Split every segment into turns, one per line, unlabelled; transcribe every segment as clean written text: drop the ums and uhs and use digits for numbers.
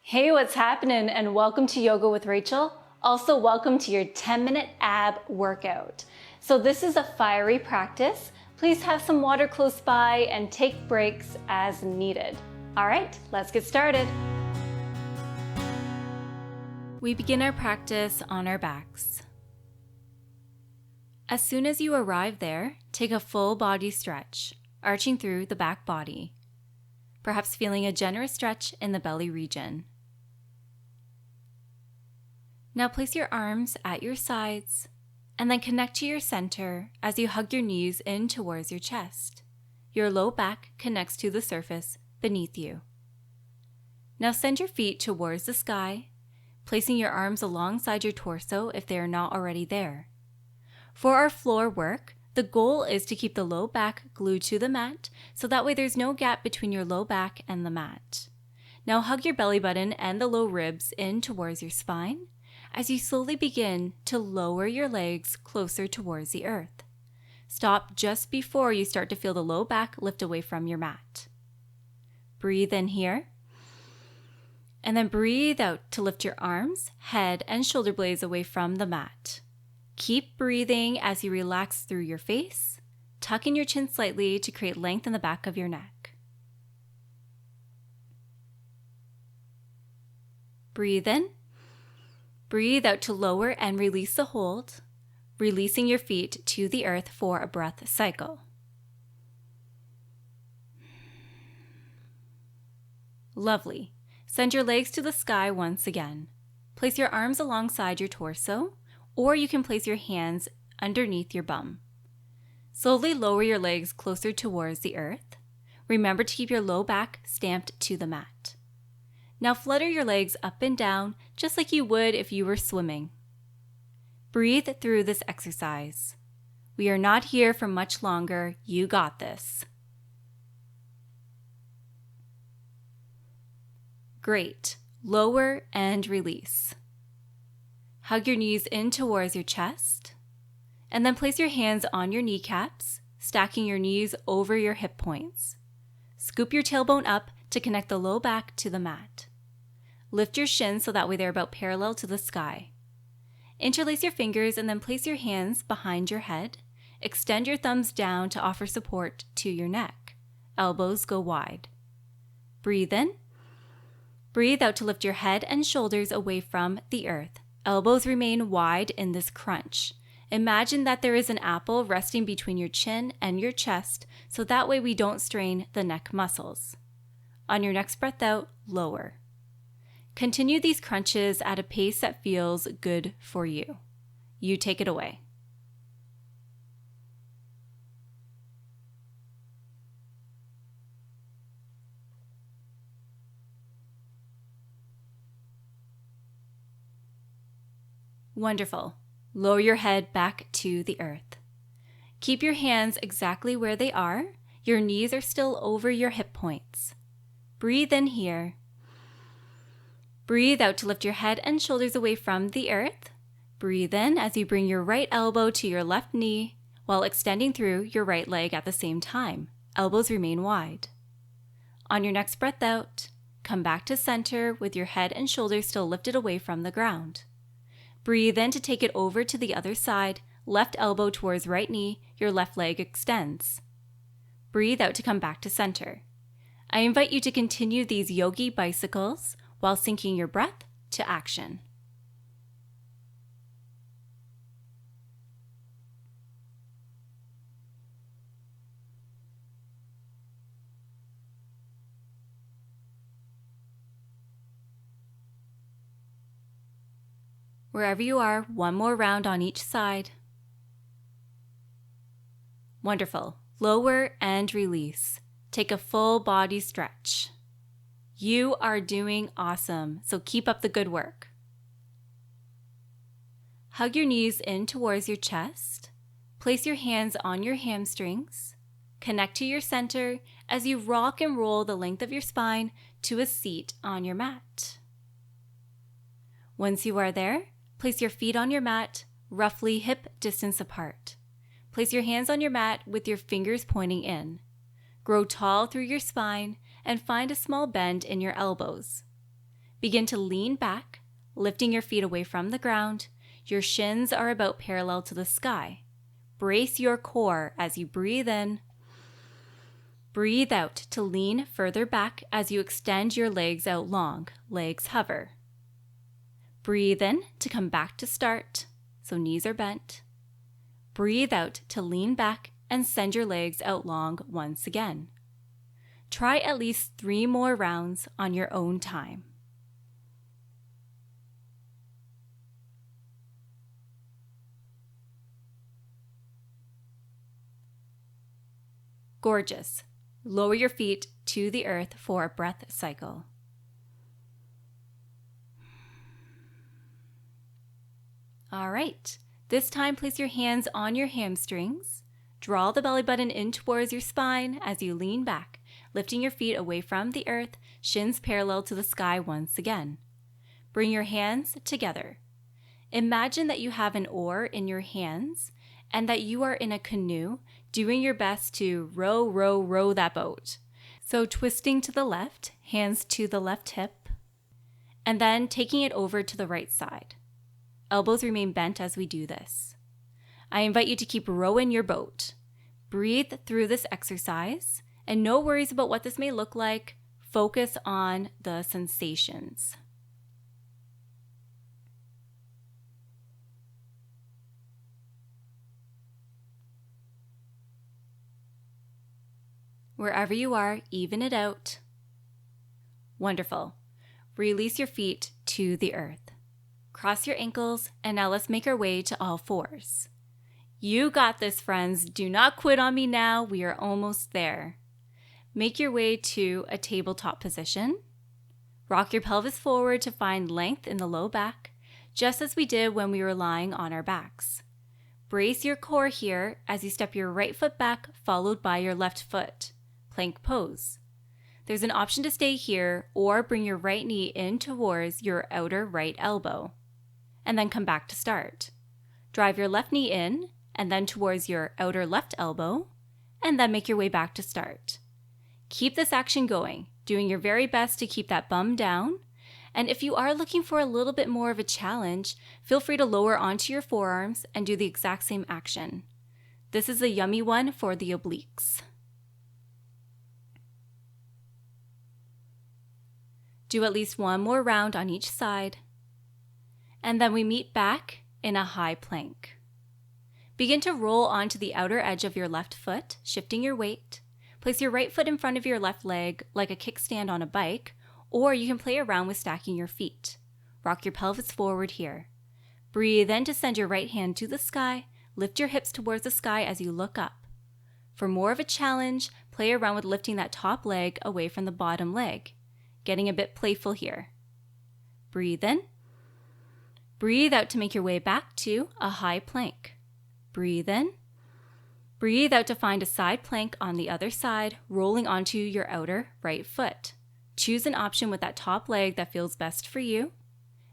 Hey, what's happening? And welcome to Yoga with Rachel. Also, welcome to your 10-minute ab workout. So this is a fiery practice. Please have some water close by and take breaks as needed. All right, let's get started. We begin our practice on our backs. As soon as you arrive there, take a full body stretch, arching through the back body, perhaps feeling a generous stretch in the belly region. Now place your arms at your sides and then connect to your center as you hug your knees in towards your chest. Your low back connects to the surface beneath you. Now send your feet towards the sky, placing your arms alongside your torso if they are not already there. For our floor work, the goal is to keep the low back glued to the mat so that way there's no gap between your low back and the mat. Now hug your belly button and the low ribs in towards your spine as you slowly begin to lower your legs closer towards the earth. Stop just before you start to feel the low back lift away from your mat. Breathe in here, and then breathe out to lift your arms, head, and shoulder blades away from the mat. Keep breathing as you relax through your face, tuck in your chin slightly to create length in the back of your neck. Breathe in. Breathe out to lower and release the hold, releasing your feet to the earth for a breath cycle. Lovely. Send your legs to the sky once again. Place your arms alongside your torso, or you can place your hands underneath your bum. Slowly lower your legs closer towards the earth. Remember to keep your low back stamped to the mat. Now flutter your legs up and down just like you would if you were swimming. Breathe through this exercise. We are not here for much longer. You got this. Great. Lower and release. Hug your knees in towards your chest, and then place your hands on your kneecaps, stacking your knees over your hip points. Scoop your tailbone up to connect the low back to the mat. Lift your shins so that way they're about parallel to the sky. Interlace your fingers and then place your hands behind your head. Extend your thumbs down to offer support to your neck. Elbows go wide. Breathe in. Breathe out to lift your head and shoulders away from the earth. Elbows remain wide in this crunch. Imagine that there is an apple resting between your chin and your chest, so that way we don't strain the neck muscles. On your next breath out, lower. Continue these crunches at a pace that feels good for you. You take it away. Wonderful. Lower your head back to the earth. Keep your hands exactly where they are. Your knees are still over your hip points. Breathe in here. Breathe out to lift your head and shoulders away from the earth. Breathe in as you bring your right elbow to your left knee while extending through your right leg at the same time. Elbows remain wide. On your next breath out, come back to center with your head and shoulders still lifted away from the ground. Breathe in to take it over to the other side, left elbow towards right knee, your left leg extends. Breathe out to come back to center. I invite you to continue these yogi bicycles while syncing your breath to action. Wherever you are, one more round on each side. Wonderful. Lower and release. Take a full body stretch. You are doing awesome, so keep up the good work. Hug your knees in towards your chest. Place your hands on your hamstrings. Connect to your center as you rock and roll the length of your spine to a seat on your mat. Once you are there, place your feet on your mat, roughly hip distance apart. Place your hands on your mat with your fingers pointing in. Grow tall through your spine and find a small bend in your elbows. Begin to lean back, lifting your feet away from the ground. Your shins are about parallel to the sky. Brace your core as you breathe in. Breathe out to lean further back as you extend your legs out long, legs hover. Breathe in to come back to start, so knees are bent. Breathe out to lean back and send your legs out long once again. Try at least 3 more rounds on your own time. Gorgeous. Lower your feet to the earth for a breath cycle. All right. This time, place your hands on your hamstrings. Draw the belly button in towards your spine as you lean back, lifting your feet away from the earth, shins parallel to the sky once again. Bring your hands together. Imagine that you have an oar in your hands and that you are in a canoe doing your best to row, row, row that boat. So twisting to the left, hands to the left hip, and then taking it over to the right side. Elbows remain bent as we do this. I invite you to keep rowing your boat. Breathe through this exercise, and no worries about what this may look like. Focus on the sensations. Wherever you are, even it out. Wonderful. Release your feet to the earth. Cross your ankles, and now let's make our way to all fours. You got this, friends. Do not quit on me now. We are almost there. Make your way to a tabletop position. Rock your pelvis forward to find length in the low back, just as we did when we were lying on our backs. Brace your core here as you step your right foot back, followed by your left foot. Plank pose. There's an option to stay here or bring your right knee in towards your outer right elbow, and then come back to start. Drive your left knee in and then towards your outer left elbow, and then make your way back to start. Keep this action going, doing your very best to keep that bum down. And if you are looking for a little bit more of a challenge, feel free to lower onto your forearms and do the exact same action. This is a yummy one for the obliques. Do at least 1 more round on each side. And then we meet back in a high plank. Begin to roll onto the outer edge of your left foot, shifting your weight. Place your right foot in front of your left leg like a kickstand on a bike, or you can play around with stacking your feet. Rock your pelvis forward here. Breathe in to send your right hand to the sky. Lift your hips towards the sky as you look up. For more of a challenge, play around with lifting that top leg away from the bottom leg. Getting a bit playful here. Breathe in. Breathe out to make your way back to a high plank. Breathe in. Breathe out to find a side plank on the other side, rolling onto your outer right foot. Choose an option with that top leg that feels best for you.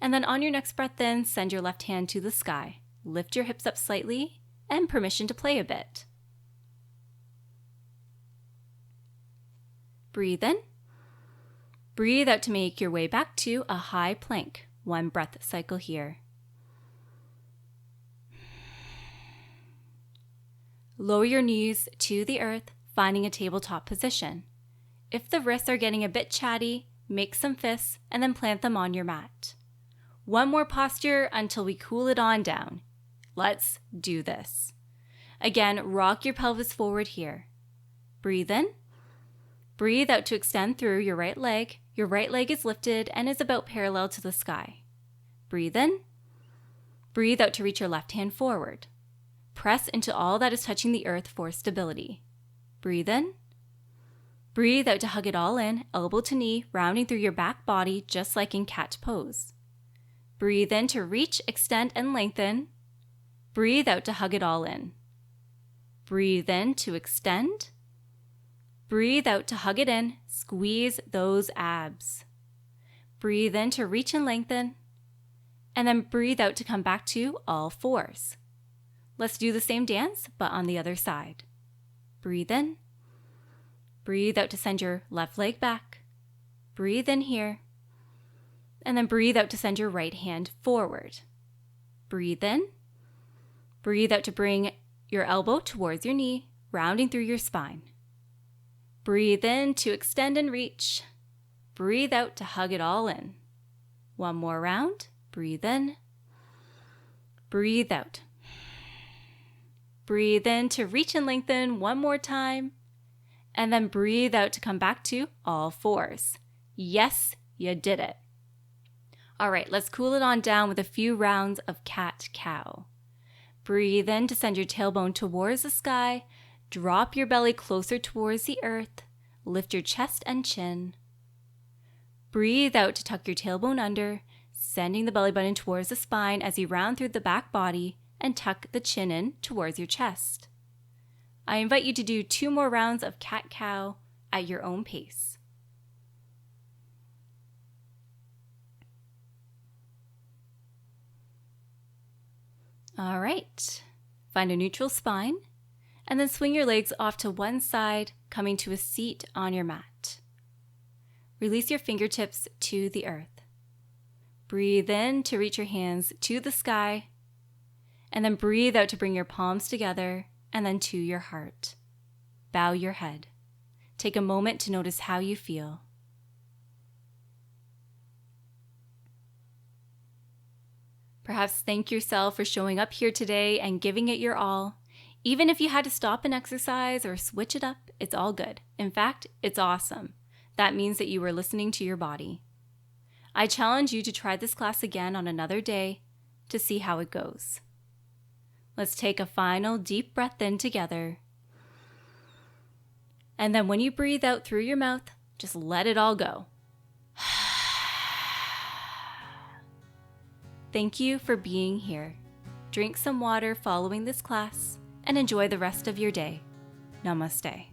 And then on your next breath in, send your left hand to the sky. Lift your hips up slightly, and permission to play a bit. Breathe in. Breathe out to make your way back to a high plank. 1 breath cycle here. Lower your knees to the earth, finding a tabletop position. If the wrists are getting a bit chatty, make some fists and then plant them on your mat. 1 more posture until we cool it on down. Let's do this. Again, rock your pelvis forward here. Breathe in. Breathe out to extend through your right leg. Your right leg is lifted and is about parallel to the sky. Breathe in. Breathe out to reach your left hand forward. Press into all that is touching the earth for stability. Breathe in. Breathe out to hug it all in, elbow to knee, rounding through your back body just like in cat pose. Breathe in to reach, extend, and lengthen. Breathe out to hug it all in. Breathe in to extend. Breathe out to hug it in, squeeze those abs. Breathe in to reach and lengthen, and then breathe out to come back to all fours. Let's do the same dance, but on the other side. Breathe in. Breathe out to send your left leg back. Breathe in here. And then breathe out to send your right hand forward. Breathe in. Breathe out to bring your elbow towards your knee, rounding through your spine. Breathe in to extend and reach. Breathe out to hug it all in. One more round. Breathe in. Breathe out. Breathe in to reach and lengthen one more time. And then breathe out to come back to all fours. Yes, you did it. All right, let's cool it on down with a few rounds of cat-cow. Breathe in to send your tailbone towards the sky. Drop your belly closer towards the earth. Lift your chest and chin. Breathe out to tuck your tailbone under, sending the belly button towards the spine as you round through the back body and tuck the chin in towards your chest. I invite you to do 2 more rounds of cat-cow at your own pace. All right, find a neutral spine, and then swing your legs off to one side, coming to a seat on your mat. Release your fingertips to the earth. Breathe in to reach your hands to the sky, and then breathe out to bring your palms together and then to your heart. Bow your head. Take a moment to notice how you feel. Perhaps thank yourself for showing up here today and giving it your all. Even if you had to stop an exercise or switch it up, it's all good. In fact, it's awesome. That means that you were listening to your body. I challenge you to try this class again on another day to see how it goes. Let's take a final deep breath in together. And then when you breathe out through your mouth, just let it all go. Thank you for being here. Drink some water following this class and enjoy the rest of your day. Namaste.